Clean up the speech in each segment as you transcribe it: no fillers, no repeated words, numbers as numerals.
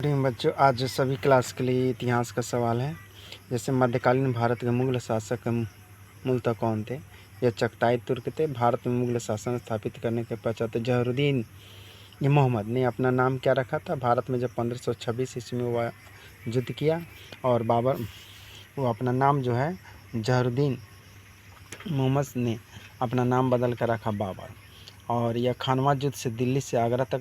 प्रिय बच्चों, आज सभी क्लास के लिए इतिहास का सवाल है। जैसे मध्यकालीन भारत के मुगल शासक मूलतः कौन थे? यह चगताई तुर्क थे। भारत में मुगल शासन स्थापित करने के पश्चात जहरुद्दीन मोहम्मद ने अपना नाम क्या रखा था? भारत में जब 1526 ईस्वी में वह युद्ध किया और बाबर वो अपना नाम जो है जहरुद्दीन मोहम्मद ने अपना नाम बदल कर रखा बाबर। और यह खानवा युद्ध से दिल्ली से आगरा तक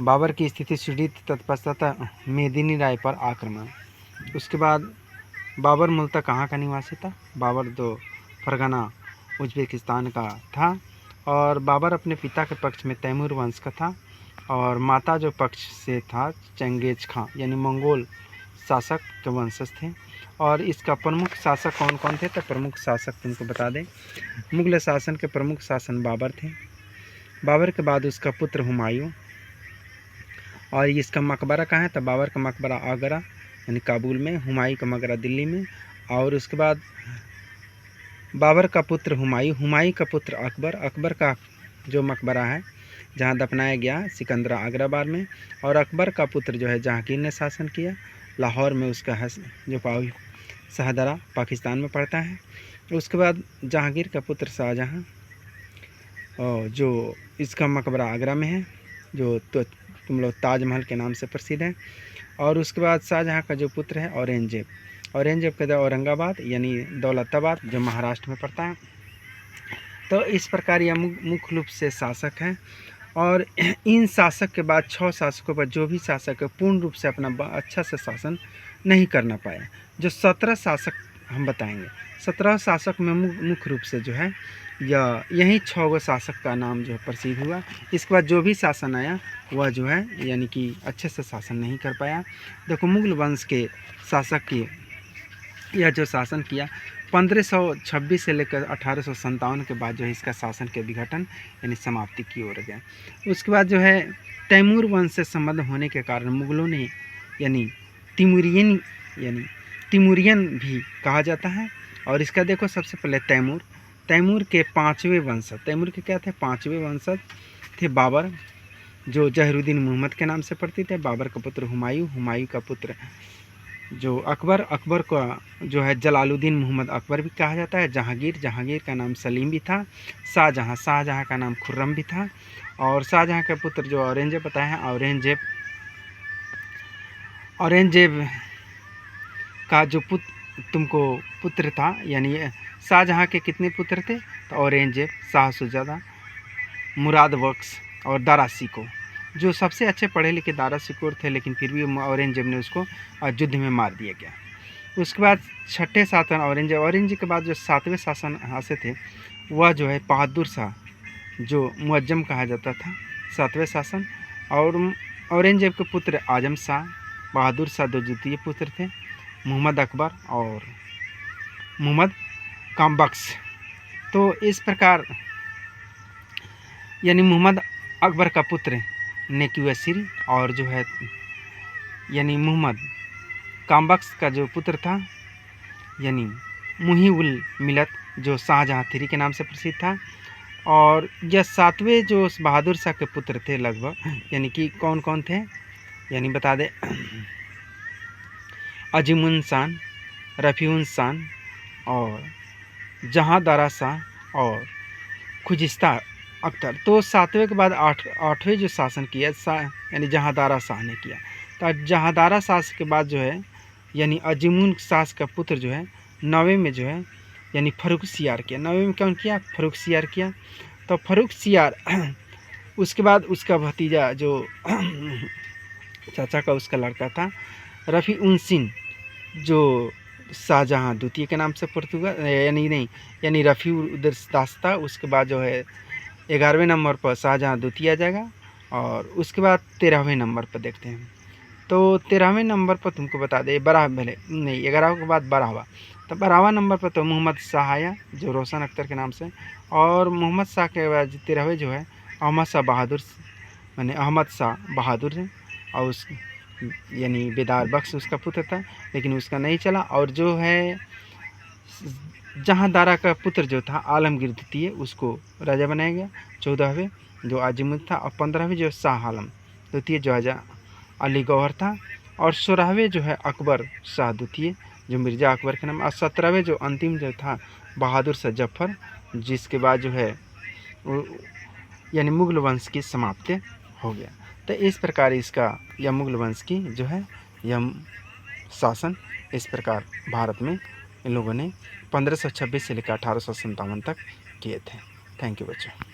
बाबर की स्थिति सुदृढ़ तत्पश्चात मेदिनी राय पर आक्रमण। उसके बाद बाबर मूलतः कहाँ का निवासी था? बाबर तो फरगना उज्बेकिस्तान का था और बाबर अपने पिता के पक्ष में तैमूर वंश का था और माता जो पक्ष से था चंगेज खां यानी मंगोल शासक के वंशज थे। और इसका प्रमुख शासक कौन कौन थे? तो प्रमुख शासक तुमको बता दें, मुगल शासन के प्रमुख शासन बाबर थे। बाबर के बाद उसका पुत्र हुमायूं। और इसका मकबरा कहाँ है? तो बाबर का मकबरा आगरा यानी काबुल में, हुमायूं का मकबरा दिल्ली में। और उसके बाद बाबर का पुत्र हुमायूं का पुत्र अकबर का जो मकबरा है जहाँ दफनाया गया सिकंदरा आगराबाद में। और अकबर का पुत्र जो है जहांगीर ने शासन किया लाहौर में, उसका है जो शाहदरा पाकिस्तान में पड़ता है। उसके बाद जहांगीर का पुत्र शाहजहां और जो इसका मकबरा आगरा में है, जो तो तुम लोग ताजमहल के नाम से प्रसिद्ध है। और उसके बाद शाहजहां का जो पुत्र है औरंगजेब का औरंगाबाद यानी दौलताबाद जो महाराष्ट्र में पड़ता है। तो इस प्रकार यह मुख्य रूप से शासक हैं। और इन शासक के बाद 6 शासकों पर जो भी शासक है पूर्ण रूप से अपना अच्छा से शासन नहीं करना पाया। जो 17 शासक हम बताएंगे, 17 शासक में मुख्य रूप से जो है यही 6 शासक का नाम जो है प्रसिद्ध हुआ। इसके बाद जो भी शासन आया वह जो है यानी कि अच्छे से शासन नहीं कर पाया। देखो, मुगल वंश के शासक की यह जो शासन किया 1526 से लेकर 1857 के बाद जो है इसका शासन के विघटन यानी समाप्ति की ओर गया। उसके बाद जो है तैमूर वंश से संबंध होने के कारण मुगलों ने यानी तिमुरियन भी कहा जाता है। और इसका देखो, सबसे पहले तैमूर के 5वें वंशज, तैमूर के क्या थे? 5वें वंशज थे बाबर, जो जहरुद्दीन मोहम्मद के नाम से परिचित है। बाबर का पुत्र हुमायूं का पुत्र जो अकबर का जो है जलालुद्दीन मोहम्मद अकबर भी कहा जाता है। जहांगीर का नाम सलीम भी था। शाहजहां का नाम खुर्रम भी था। और शाहजहां का पुत्र जो औरंगजेब बताया है, औरंगजेब का जो तुमको पुत्र था, यानी शाहजहां के कितने पुत्र थे? तो औरंगजेब, शाह सुजादा, मुराद बख्श और दारा शिकोह। जो सबसे अच्छे पढ़े लिखे दारा शिकोह थे, लेकिन फिर भी औरंगजेब ने उसको युद्ध में मार दिया गया। उसके बाद 6ठे शासन औरंगजेब के बाद जो 7वें शासन हासिल थे वह जो है बहादुर शाह, जो मुअज्जम कहा जाता था, 7वें शासन। और औरंगजेब के पुत्र आजम शाह, बहादुर शाह दो द्वितीय पुत्र थे, मोहम्मद अकबर और मोहम्मद कामबख्श। तो इस प्रकार यानी मोहम्मद अकबर का पुत्र नेक्यूसिर और जो है यानी मोहम्मद कामबख्श का जो पुत्र था यानी मुही-उल मिलत, जो शाहजहां 3 के नाम से प्रसिद्ध था। और यह 7वें जो बहादुर शाह के पुत्र थे लगभग, यानी कि कौन कौन थे यानी बता दे, अजीमुन शान, रफ़ीउन शान और जहांदारा शाह और खुजिस्ता अख्तर। तो 7वें के बाद 8वें जो शासन किया यानी जहांदारा शाह ने किया। तो जहांदारा शाह के बाद जो है यानी अजीमुन शाह का पुत्र जो है 9वें में जो है यानी फर्रुखसियार किया। 9वें में कौन किया? फर्रुखसियार किया। तो फर्रुखसियार उसके बाद उसका भतीजा जो चाचा का उसका लड़का था रफ़ी-उन-सिन, जो शाहजहां द्वितीय के नाम से हुआ यानी रफ़ी-उद-दास्ता। उसके बाद जो है 11वें नंबर पर शाहजहां द्वितीय आ जाएगा। और उसके बाद 13वें नंबर पर देखते हैं। तो 13वें नंबर पर तुमको बता दे 11 के बाद 12वां। तो 12वां नंबर पर तो मोहम्मद शाह आया, जो रोशन अख्तर के नाम से। और मोहम्मद शाह के बाद 13वें जो है अहमद शाह बहादुर है। और उस यानी बेदार बख्श उसका पुत्र था, लेकिन उसका नहीं चला। और जो है जहांदारा का पुत्र जो था आलमगीर द्वितीय, उसको राजा बनाया गया। 14वें जो अजीमुद्दीन था और 15वें जो शाह आलम द्वितीय जहाजा अली गौहर था, और 16वें जो है अकबर शाह द्वितीय जो मिर्ज़ा अकबर के नाम, और 17वें जो अंतिम जो था बहादुर शाह जफ़र, जिसके बाद जो है यानी मुग़ल वंश की समाप्ति हो गया। तो इस प्रकार इसका यह मुग़ल वंश की जो है यह शासन इस प्रकार भारत में इन लोगों ने 1526 से लेकर 1857 तक किए थे। थैंक यू बच्चों।